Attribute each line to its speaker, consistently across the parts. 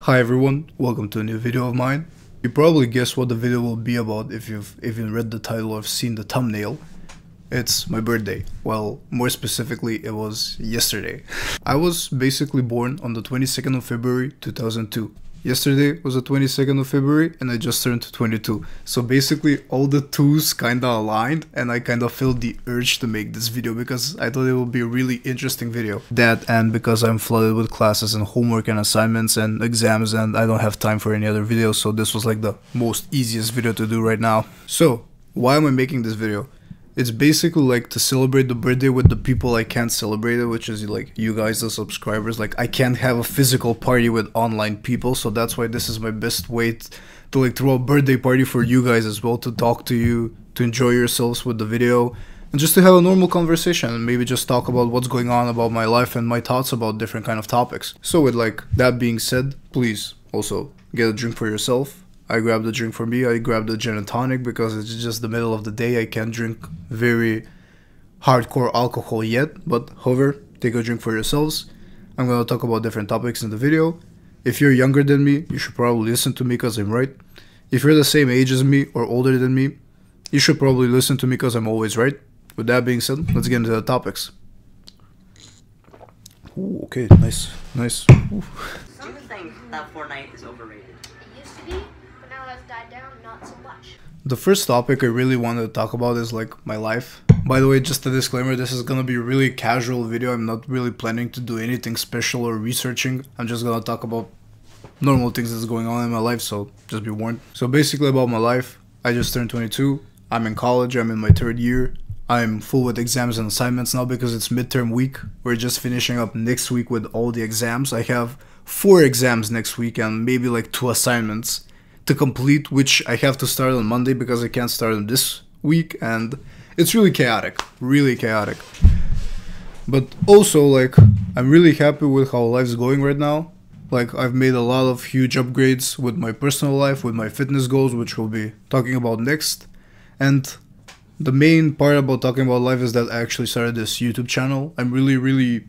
Speaker 1: Hi everyone, welcome to a new video of mine. You probably guessed what the video will be about if you've even read the title or seen the thumbnail. It's my birthday. Well, more specifically, it was yesterday. I was basically born on the 22nd of February 2002. Yesterday was the 22nd of February and I just turned 22. So basically all the twos kinda aligned and I kinda felt the urge to make this video because I thought it would be a really interesting video. That and because I'm flooded with classes and homework and assignments and exams and I don't have time for any other videos, so this was like the most easiest video to do right now. So why am I making this video? It's basically like to celebrate the birthday with the people I can't celebrate it, which is like you guys, the subscribers. Like I can't have a physical party with online people, so that's why this is my best way to like throw a birthday party for you guys as well, to talk to you, to enjoy yourselves with the video, and just to have a normal conversation and maybe just talk about what's going on about my life and my thoughts about different kind of topics. So with like that being said, please also get a drink for yourself. I grabbed a drink for me. I grabbed a gin and tonic because it's just the middle of the day. I can't drink very hardcore alcohol yet, but however, take a drink for yourselves. I'm gonna talk about different topics in the video. If you're younger than me, you should probably listen to me because I'm right. If you're the same age as me or older than me, you should probably listen to me because I'm always right. With that being said, let's get into the topics. Ooh, okay, nice. Ooh.
Speaker 2: Some think that Fortnite is overrated.
Speaker 3: It used to be, but now that's died down, not so much.
Speaker 1: The first topic I really wanted to talk about is like my life. By the way, just a disclaimer, this is gonna be a really casual video. I'm not really planning to do anything special or researching. I'm just gonna talk about normal things that's going on in my life, so just be warned. So basically about my life, I just turned 22. I'm in college, I'm in my third year. I'm full with exams and assignments now because it's midterm week. We're just finishing up next week with all the exams. I have 4 exams next week and maybe like 2 assignments to complete, which I have to start on Monday because I can't start them this week, and it's really chaotic. But also like I'm really happy with how life's going right now. Like I've made a lot of huge upgrades with my personal life, with my fitness goals, which we'll be talking about next. And the main part about talking about life is that I actually started this YouTube channel. I'm really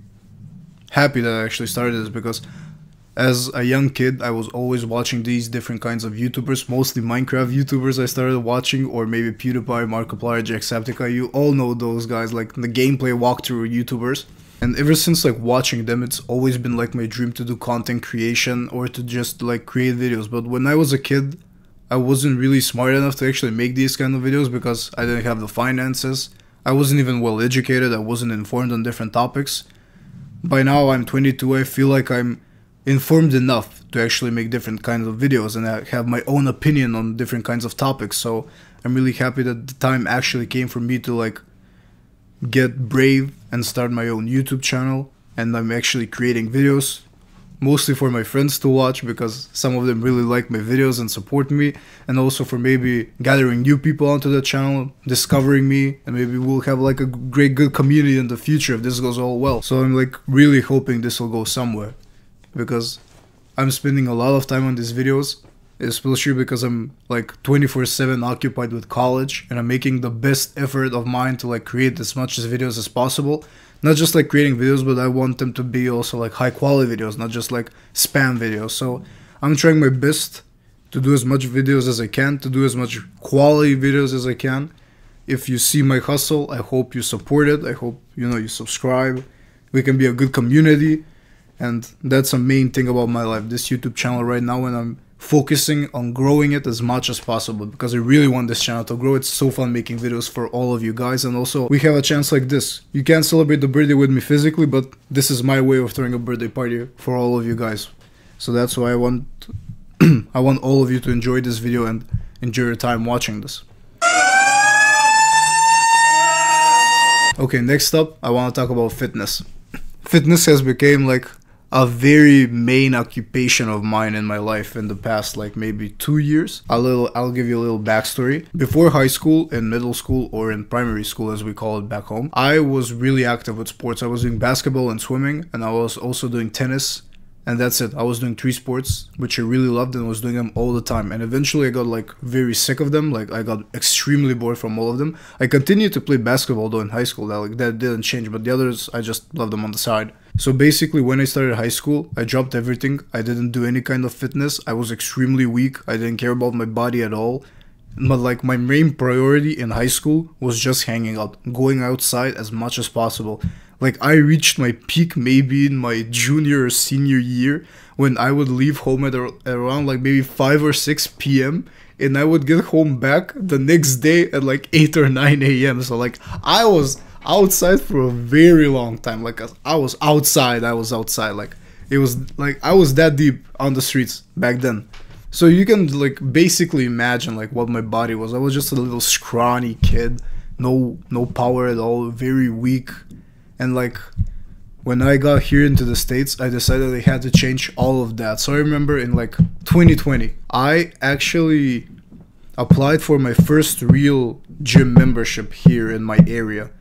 Speaker 1: happy that I actually started this because as a young kid, I was always watching these different kinds of YouTubers, mostly Minecraft YouTubers I started watching, or maybe PewDiePie, Markiplier, Jacksepticeye. You all know those guys, like the gameplay walkthrough YouTubers. And ever since like watching them, it's always been like my dream to do content creation or to just like create videos. But when I was a kid, I wasn't really smart enough to actually make these kind of videos because I didn't have the finances. I wasn't even well educated. I wasn't informed on different topics. By now I'm 22. I feel like I'm informed enough to actually make different kinds of videos and I have my own opinion on different kinds of topics. So I'm really happy that the time actually came for me to like get brave and start my own YouTube channel, and I'm actually creating videos mostly for my friends to watch because some of them really like my videos and support me, and also for maybe gathering new people onto the channel, discovering me, and maybe we'll have like a good community in the future if this goes all well. So I'm like really hoping this will go somewhere because I'm spending a lot of time on these videos, especially because I'm like 24/7 occupied with college and I'm making the best effort of mine to like create as much videos as possible. Not just like creating videos, but I want them to be also like high quality videos, not just like spam videos. So I'm trying my best to do as much videos as I can, to do as much quality videos as I can. If you see my hustle, I hope you support it. I hope, you subscribe. We can be a good community. And that's a main thing about my life, this YouTube channel right now, and I'm focusing on growing it as much as possible because I really want this channel to grow. It's so fun making videos for all of you guys, and also we have a chance like this. You can't celebrate the birthday with me physically, but this is my way of throwing a birthday party for all of you guys. So that's why I want I want all of you to enjoy this video and enjoy your time watching this. Okay, next up I want to talk about fitness. Fitness has become like a very main occupation of mine in my life in the past like maybe 2 years. I'll give you a little backstory. Before high school, in middle school, or in primary school as we call it back home, I was really active with sports. I was doing basketball and swimming, and I was also doing tennis, and that's it. I was doing 3 sports which I really loved and was doing them all the time, and eventually I got like very sick of them. Like I got extremely bored from all of them. I continued to play basketball though in high school, that didn't change, but the others I just loved them on the side. So basically, when I started high school, I dropped everything. I didn't do any kind of fitness. I was extremely weak. I didn't care about my body at all. But like my main priority in high school was just hanging out, going outside as much as possible. Like I reached my peak maybe in my junior or senior year when I would leave home at around like maybe 5 or 6 p.m. and I would get home back the next day at like 8 or 9 a.m. So like I was outside for a very long time. Like I was outside. Like it was like I was that deep on the streets back then. So you can like basically imagine like what my body was. I was just a little scrawny kid, no power at all, very weak. And like when I got here into the States, I decided I had to change all of that. So I remember in like 2020, I actually applied for my first real gym membership here in my area.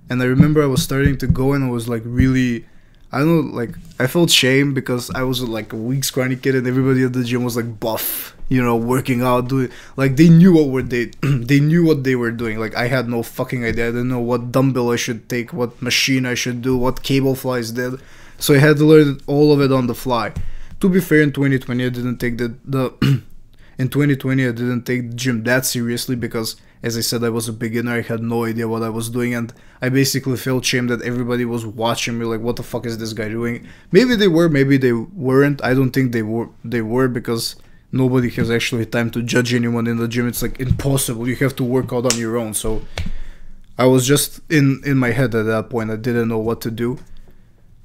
Speaker 1: And I remember I was starting to go and I was like really, I don't know, like I felt shame because I was like a weak scrawny kid and everybody at the gym was like buff, you know, working out, doing like they knew they knew what they were doing. Like I had no fucking idea. I didn't know what dumbbell I should take, what machine I should do, what cable flies did. So I had to learn all of it on the fly. To be fair, in 2020 I didn't take in 2020 I didn't take the gym that seriously because, as I said, I was a beginner. I had no idea what I was doing, and I basically felt shame that everybody was watching me like, what the fuck is this guy doing? Maybe they were, maybe they weren't. I don't think they were because nobody has actually time to judge anyone in the gym. It's like impossible. You have to work out on your own. So I was just in my head at that point. I didn't know what to do.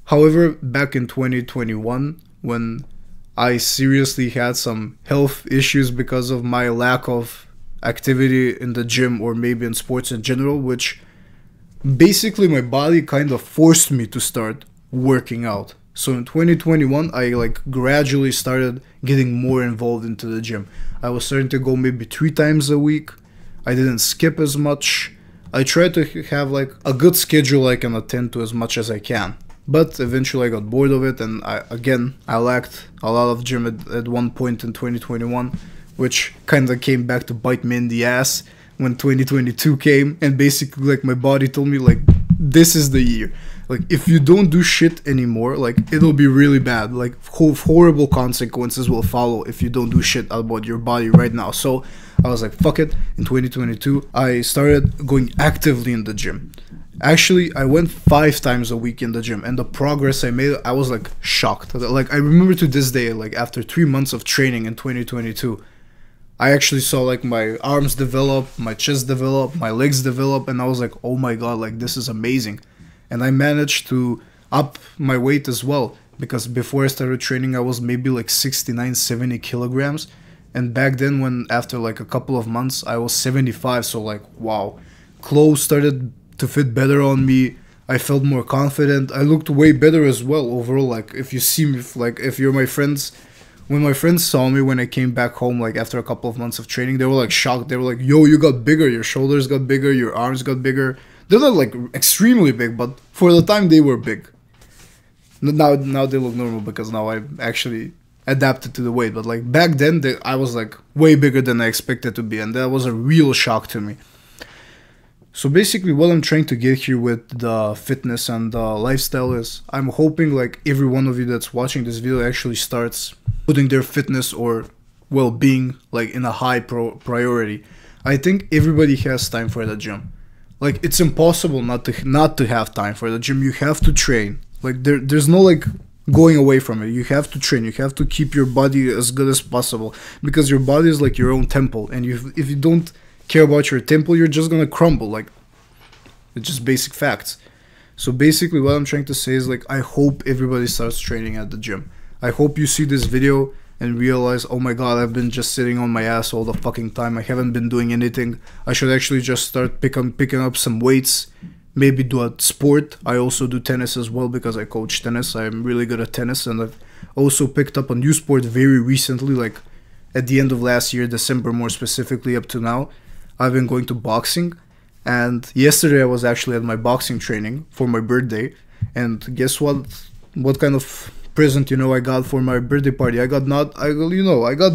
Speaker 1: However, back in 2021, when I seriously had some health issues because of my lack of activity in the gym or maybe in sports in general, which basically my body kind of forced me to start working out. So in 2021 I like gradually started getting more involved into the gym. I was starting to go maybe 3 times a week. I didn't skip as much. I tried to have like a good schedule I can attend to as much as I can. But eventually I got bored of it, and I lacked a lot of gym at one point in 2021, which kind of came back to bite me in the ass when 2022 came, and basically like my body told me like, this is the year. Like if you don't do shit anymore, like it'll be really bad. Like horrible consequences will follow if you don't do shit about your body right now. So I was like, fuck it. In 2022 I started going actively in the gym. Actually, I went 5 times a week in the gym, and the progress I made, I was like shocked. Like I remember to this day, like after 3 months of training in 2022, I actually saw like my arms develop, my chest develop, my legs develop, and I was like, oh my god, like this is amazing. And I managed to up my weight as well, because before I started training I was maybe like 69-70 kilograms, and back then when after like a couple of months I was 75. So like wow, clothes started to fit better on me. I felt more confident. I looked way better as well overall. Like if you see me, like if you're my friends, when my friends saw me when I came back home, like after a couple of months of training, they were like shocked. They were like, yo, you got bigger, your shoulders got bigger, your arms got bigger. They're not like extremely big, but for the time they were big. Now they look normal because now I've actually adapted to the weight. But like back then I was like way bigger than I expected to be, and that was a real shock to me. So basically what I'm trying to get here with the fitness and the lifestyle is, I'm hoping like every one of you that's watching this video actually starts putting their fitness or well-being like in a high priority. I think everybody has time for the gym. Like it's impossible not to have time for the gym. You have to train. Like there's no like going away from it. You have to train. You have to keep your body as good as possible, because your body is like your own temple, and if you don't care about your temple, you're just gonna crumble. Like it's just basic facts. So basically what I'm trying to say is like, I hope everybody starts training at the gym. I hope you see this video and realize, oh my god, I've been just sitting on my ass all the fucking time. I haven't been doing anything. I should actually just start picking up some weights, maybe do a sport. I also do tennis as well because I coach tennis. I'm really good at tennis, and I've also picked up a new sport very recently, like at the end of last year, December more specifically, up to now. I've been going to boxing, and yesterday I was actually at my boxing training for my birthday, and guess what kind of present I got for my birthday party? I got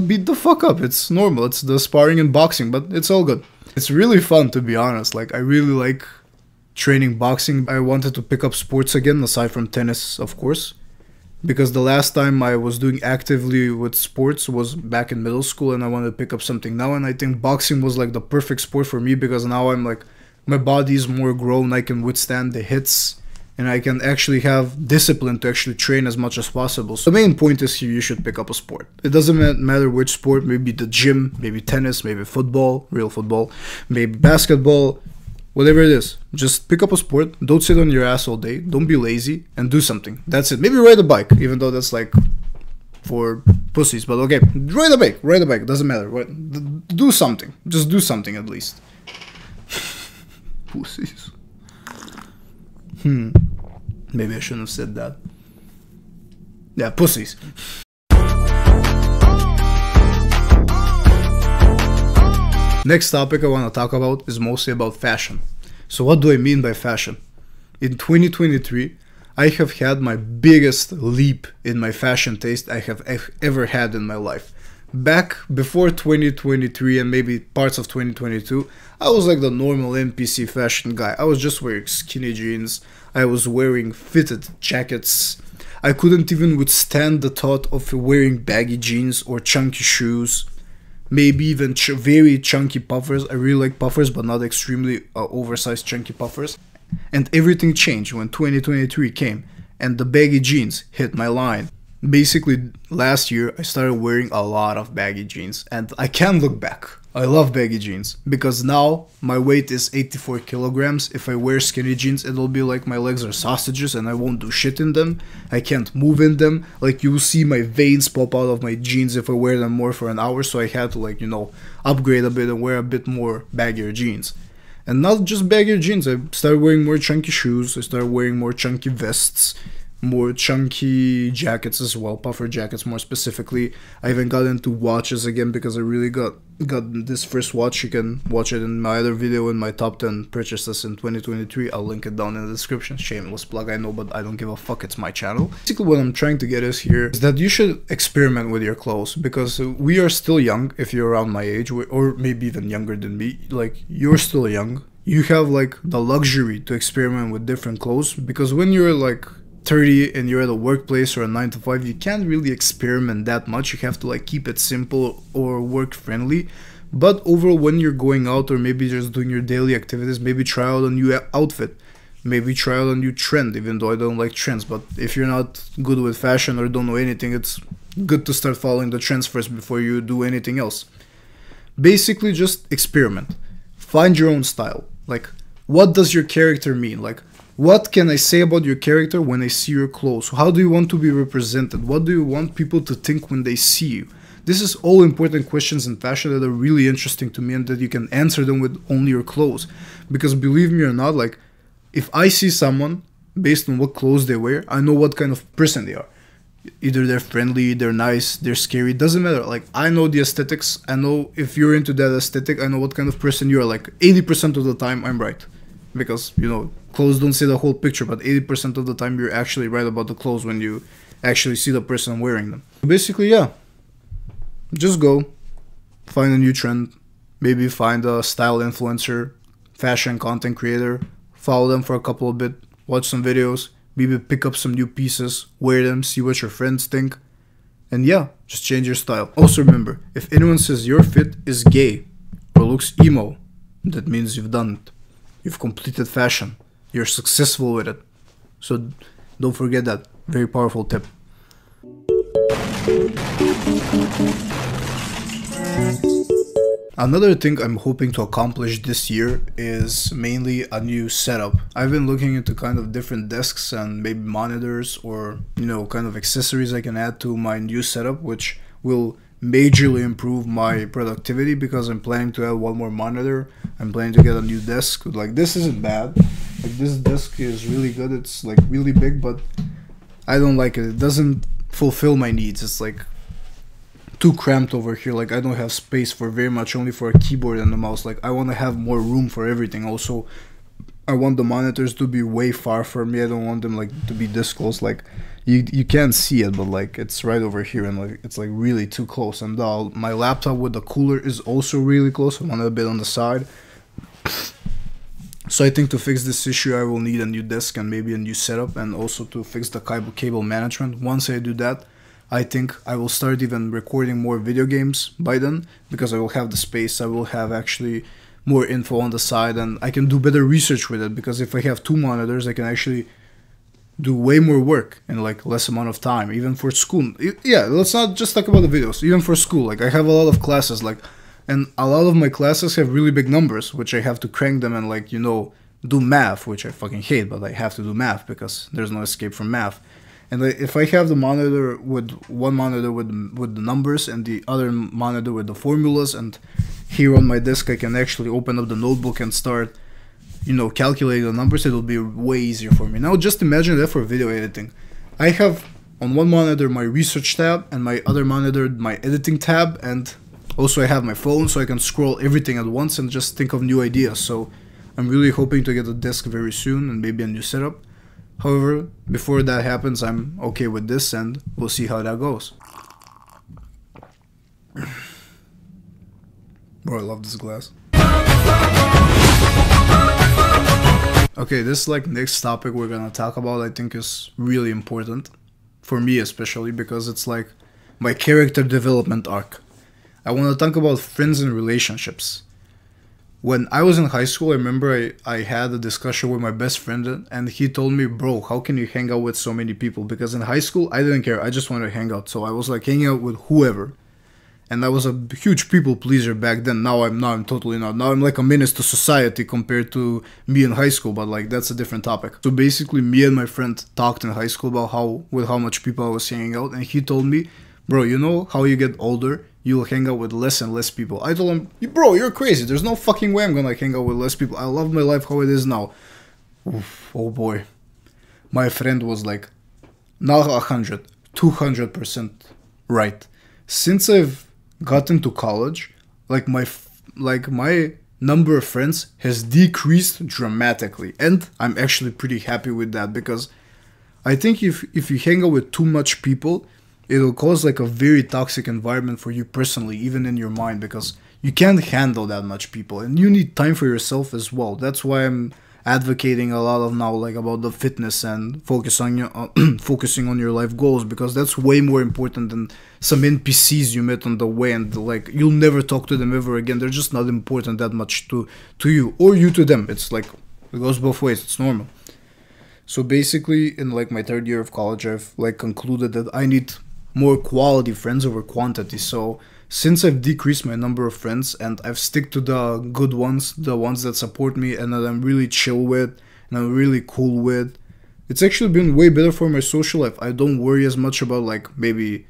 Speaker 1: beat the fuck up. It's normal, it's the sparring and boxing, but it's all good. It's really fun, to be honest. Like I really like training boxing. I wanted to pick up sports again, aside from tennis, of course, because the last time I was doing actively with sports was back in middle school, and I wanted to pick up something now. And I think boxing was like the perfect sport for me, because now I'm like, my body is more grown, I can withstand the hits, and I can actually have discipline to actually train as much as possible. So the main point is here, you should pick up a sport. It doesn't matter which sport, maybe the gym, maybe tennis, maybe football, real football, maybe basketball, whatever it is. Just pick up a sport, don't sit on your ass all day, don't be lazy, and do something. That's it. Maybe ride a bike, even though that's like for pussies, but okay, ride a bike, doesn't matter. Do something, just do something at least. Pussies. Maybe I shouldn't have said that. Yeah, pussies. Next topic I want to talk about is mostly about fashion. So what do I mean by fashion? In 2023, I have had my biggest leap in my fashion taste I have ever had in my life. Back before 2023 and maybe parts of 2022, I was like the normal NPC fashion guy. I was just wearing skinny jeans, I was wearing fitted jackets. I couldn't even withstand the thought of wearing baggy jeans or chunky shoes. Maybe even very chunky puffers. I really like puffers, but not extremely oversized chunky puffers. And everything changed when 2023 came and the baggy jeans hit my line. Basically, last year I started wearing a lot of baggy jeans, and I can't look back. I love baggy jeans because now my weight is 84 kilograms. If I wear skinny jeans, it'll be like my legs are sausages and I won't do shit in them. I can't move in them. Like, you will see my veins pop out of my jeans if I wear them more for an hour. So I had to, like, you know, upgrade a bit and wear a bit more baggier jeans. And not just baggier jeans, I started wearing more chunky shoes. I started wearing more chunky vests, more chunky jackets as well, puffer jackets more specifically. I even got into watches again because I really got this first watch. You can watch it in my other video in my top 10 purchases in 2023. I'll link it down in the description. Shameless plug, I know, but I don't give a fuck, it's my channel. Basically what I'm trying to get is here is that you should experiment with your clothes, because we are still young. If you're around my age, or maybe even younger than me, like, you're still young. You have like the luxury to experiment with different clothes, because when you're like 30 and you're at a workplace or a 9 to 5, you can't really experiment that much. You have to like keep it simple or work friendly. But overall, when you're going out or maybe just doing your daily activities, maybe try out a new outfit, maybe try out a new trend, even though I don't like trends. But if you're not good with fashion or don't know anything, it's good to start following the trends first before you do anything else. Basically, just experiment, find your own style. Like, what does your character mean? Like, what can I say about your character when I see your clothes? How do you want to be represented? What do you want people to think when they see you? This is all important questions in fashion that are really interesting to me, and that you can answer them with only your clothes. Because believe me or not, like, if I see someone based on what clothes they wear, I know what kind of person they are. Either they're friendly, they're nice, they're scary, it doesn't matter. Like, I know the aesthetics. I know if you're into that aesthetic, I know what kind of person you are. Like, 80% of the time I'm right. Because, you know, clothes don't say the whole picture, but 80% of the time you're actually right about the clothes when you actually see the person wearing them. Basically, yeah, just go find a new trend, maybe find a style influencer, fashion content creator, follow them for a couple of bit, watch some videos, maybe pick up some new pieces, wear them, see what your friends think, and yeah, just change your style. Also remember, if anyone says your fit is gay or looks emo, that means you've done it. You've completed fashion. You're successful with it. So don't forget that. Very powerful tip. Another thing I'm hoping to accomplish this year is mainly a new setup. I've been looking into kind of different desks and maybe monitors or, you know, kind of accessories I can add to my new setup, which will majorly improve my productivity, because I'm planning to add one more monitor. I'm planning to get a new desk. Like, this isn't bad. Like, this desk is really good. It's like really big, but I don't like it. It doesn't fulfill my needs. It's like too cramped over here. Like, I don't have space for very much, only for a keyboard and a mouse. Like, I want to have more room for everything. Also, I want the monitors to be way far from me. I don't want them like to be this close. Like, you can't see it, but like it's right over here, and like it's like really too close. And my laptop with the cooler is also really close. I want it a bit on the side. So I think to fix this issue, I will need a new desk and maybe a new setup, and also to fix the cable management. Once I do that, I think I will start even recording more video games by then, because I will have the space, I will have actually more info on the side, and I can do better research with it, because if I have two monitors, I can actually do way more work in like less amount of time, even for school. Yeah, let's not just talk about the videos, even for school. Like I have a lot of classes, like, and a lot of my classes have really big numbers, which I have to crank them and, like, you know, do math, which I fucking hate, but I have to do math because there's no escape from math. And if I have the monitor with one monitor with the numbers and the other monitor with the formulas, and here on my desk I can actually open up the notebook and start, you know, calculating the numbers, it'll be way easier for me. Now just imagine that for video editing. I have on one monitor my research tab, and my other monitor my editing tab, and also I have my phone, so I can scroll everything at once and just think of new ideas. So I'm really hoping to get a desk very soon and maybe a new setup. However, before that happens, I'm okay with this, and we'll see how that goes. Bro, I love this glass. Okay, this like next topic we're gonna talk about, I think is really important. For me especially, because it's like my character development arc. I want to talk about friends and relationships. When I was in high school, I remember I had a discussion with my best friend, and he told me, bro, how can you hang out with so many people? Because in high school, I didn't care. I just wanted to hang out. So I was like hanging out with whoever. And I was a huge people pleaser back then. Now I'm totally not. Now I'm like a menace to society compared to me in high school, but like that's a different topic. So basically me and my friend talked in high school about how much people I was hanging out, and he told me, bro, you know how you get older, you'll hang out with less and less people. I told him, bro, you're crazy. There's no fucking way I'm gonna hang out with less people. I love my life how it is now. Oof, oh boy. My friend was like, not 100, 200% right. Since I've gotten to college, like my number of friends has decreased dramatically, and I'm actually pretty happy with that, because I think if you hang out with too much people, it'll cause like a very toxic environment for you personally, even in your mind, because you can't handle that much people, and you need time for yourself as well. That's why I'm advocating a lot of now, like, about the fitness and focusing on your life goals, because that's way more important than some NPCs you met on the way, and like you'll never talk to them ever again. They're just not important that much to you, or you to them. It's like, it goes both ways. It's normal. So basically, in like my third year of college, I've like concluded that I need more quality friends over quantity. So since I've decreased my number of friends, and I've stick to the good ones, the ones that support me and that I'm really chill with and I'm really cool with, it's actually been way better for my social life. I don't worry as much about like maybe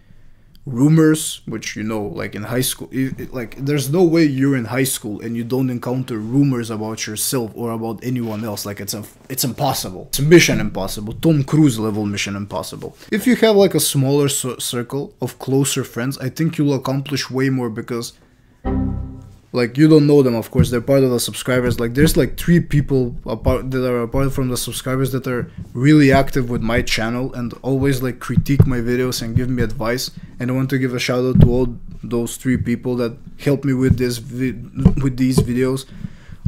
Speaker 1: rumors, which, you know, like in high school, like there's no way you're in high school and you don't encounter rumors about yourself or about anyone else. Like it's impossible. It's mission impossible. Tom Cruise level mission impossible. If you have like a smaller circle of closer friends, I think you'll accomplish way more, because like you don't know them, of course, they're part of the subscribers. Like there's like 3 people that are apart from the subscribers that are really active with my channel and always like critique my videos and give me advice. And I want to give a shout out to all those 3 people that helped me with these videos.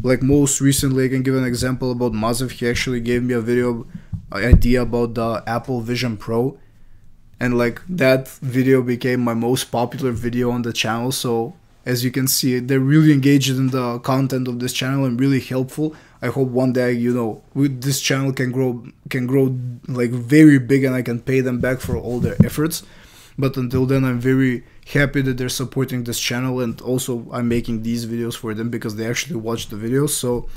Speaker 1: Like most recently, I can give an example about Mazev. He actually gave me a video idea about the Apple Vision Pro, and like that video became my most popular video on the channel. So as you can see, they're really engaged in the content of this channel and really helpful. I hope one day, you know, this channel can grow like very big, and I can pay them back for all their efforts. But until then, I'm very happy that they're supporting this channel, and also I'm making these videos for them because they actually watch the videos. So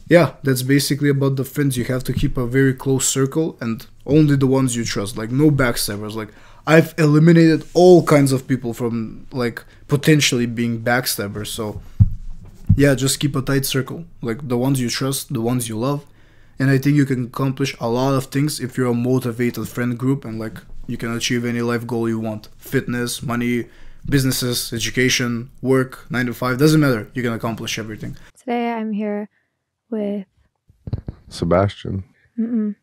Speaker 1: yeah, that's basically about the friends. You have to keep a very close circle, and only the ones you trust, like no backstabbers. Like I've eliminated all kinds of people from like potentially being backstabbers. So yeah, just keep a tight circle, like the ones you trust, the ones you love. And I think you can accomplish a lot of things if you're a motivated friend group, and like you can achieve any life goal you want. Fitness, money, businesses, education, work, 9 to 5, doesn't matter. You can accomplish everything.
Speaker 4: Today I'm here with
Speaker 5: Sebastian.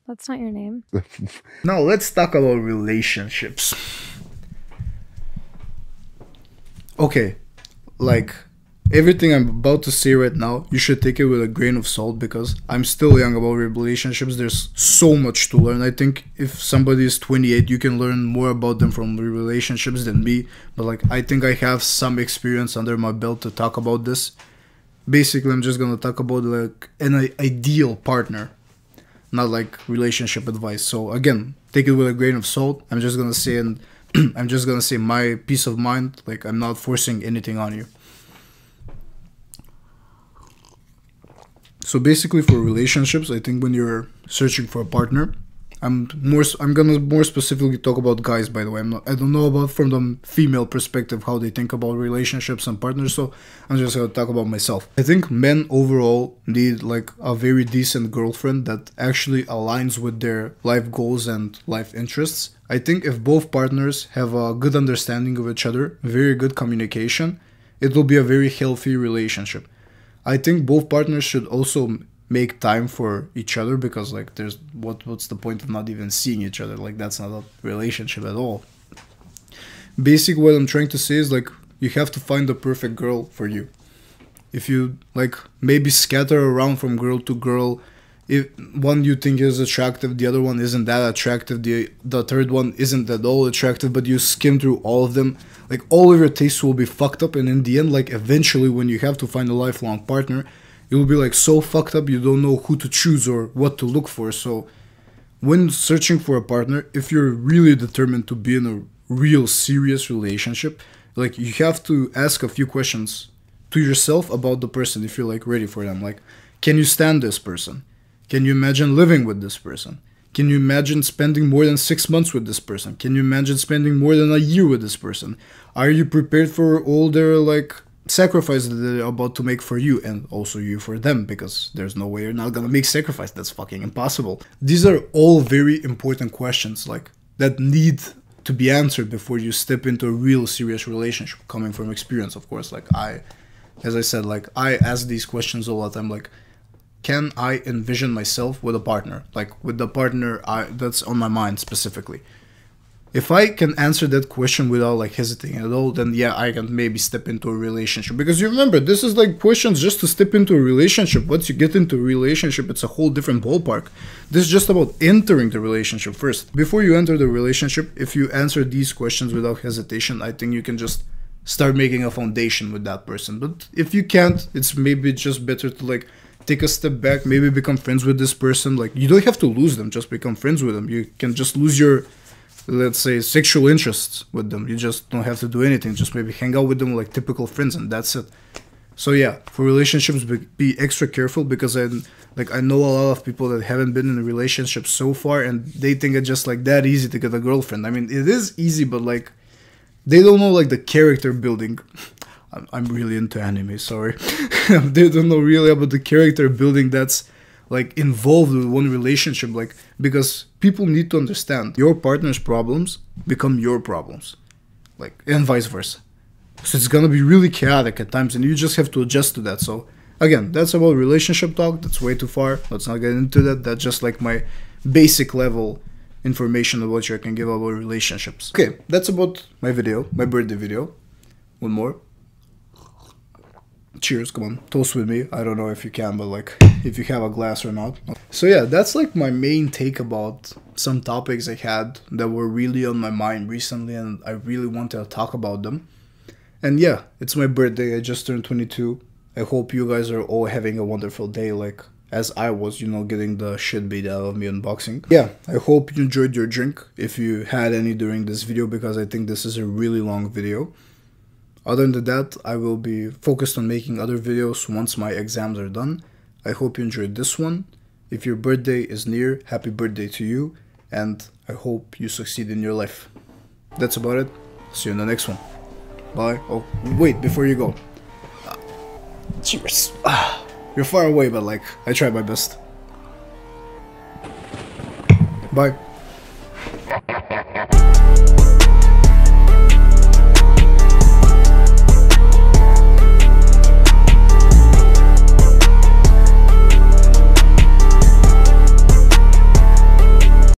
Speaker 4: That's not your name.
Speaker 1: Now let's talk about relationships. Okay, like everything I'm about to say right now, you should take it with a grain of salt because I'm still young about relationships. There's so much to learn. I think if somebody is 28, you can learn more about them from relationships than me. But like, I think I have some experience under my belt to talk about this. Basically, I'm just gonna talk about like an ideal partner, not like relationship advice. So again, take it with a grain of salt. I'm just gonna say, and I'm just gonna say my peace of mind. Like, I'm not forcing anything on you. So basically, for relationships, I think when you're searching for a partner, I'm gonna more specifically talk about guys. By the way, I don't know about from the female perspective how they think about relationships and partners. So I'm just gonna talk about myself. I think men overall need like a very decent girlfriend that actually aligns with their life goals and life interests. I think if both partners have a good understanding of each other, very good communication, it will be a very healthy relationship. I think both partners should also make time for each other because like there's what's the point of not even seeing each other? Like, that's not a relationship at all. Basically, what I'm trying to say is like you have to find the perfect girl for you. If you like maybe scatter around from girl to girl, if one you think is attractive, the other one isn't that attractive, the third one isn't at all attractive, but you skim through all of them, like all of your tastes will be fucked up, and in the end, like eventually when you have to find a lifelong partner, it will be like so fucked up you don't know who to choose or what to look for. So when searching for a partner, if you're really determined to be in a real serious relationship, like you have to ask a few questions to yourself about the person if you're like ready for them. Like, can you stand this person? Can you imagine living with this person? Can you imagine spending more than 6 months with this person? Can you imagine spending more than a year with this person? Are you prepared for all their like sacrifices that they're about to make for you, and also you for them? Because there's no way you're not gonna make sacrifice. That's fucking impossible. These are all very important questions like that need to be answered before you step into a real serious relationship, coming from experience, of course. Like as I said, like I ask these questions all the time, like, can I envision myself with a partner? Like with the partner that's on my mind specifically. If I can answer that question without like hesitating at all, then yeah, I can maybe step into a relationship. Because you remember, this is like questions just to step into a relationship. Once you get into a relationship, it's a whole different ballpark. This is just about entering the relationship first. Before you enter the relationship, if you answer these questions without hesitation, I think you can just start making a foundation with that person. But if you can't, it's maybe just better to like take a step back, maybe become friends with this person. Like, you don't have to lose them, just become friends with them. You can just lose your, let's say, sexual interests with them. You just don't have to do anything, just maybe hang out with them like typical friends, and that's it. So yeah, for relationships, be extra careful, because I know a lot of people that haven't been in a relationship so far, and they think it's just like that easy to get a girlfriend. I mean, it is easy, but like they don't know like the character building. I'm really into anime, sorry. They don't know really about the character building that's like involved with one relationship, like, because people need to understand your partner's problems become your problems, like, and vice versa. So it's gonna be really chaotic at times, and you just have to adjust to that. So again, that's about relationship talk. That's way too far. Let's not get into that. That's just like my basic level information of what I can give about relationships. Okay, that's about my video, my birthday video. One more. Cheers, come on, toast with me. I don't know if you can, but like, if you have a glass or not. So yeah, that's like my main take about some topics I had that were really on my mind recently, and I really wanted to talk about them. And yeah, it's my birthday. I just turned 22. I hope you guys are all having a wonderful day, like as I was, you know, getting the shit beat out of me unboxing. Yeah, I hope you enjoyed your drink, if you had any during this video, because I think this is a really long video. Other than that, I will be focused on making other videos once my exams are done. I hope you enjoyed this one. If your birthday is near, happy birthday to you, and I hope you succeed in your life. That's about it. See you in the next one. Bye. Oh, wait, before you go. Cheers. You're far away, but like, I tried my best. Bye.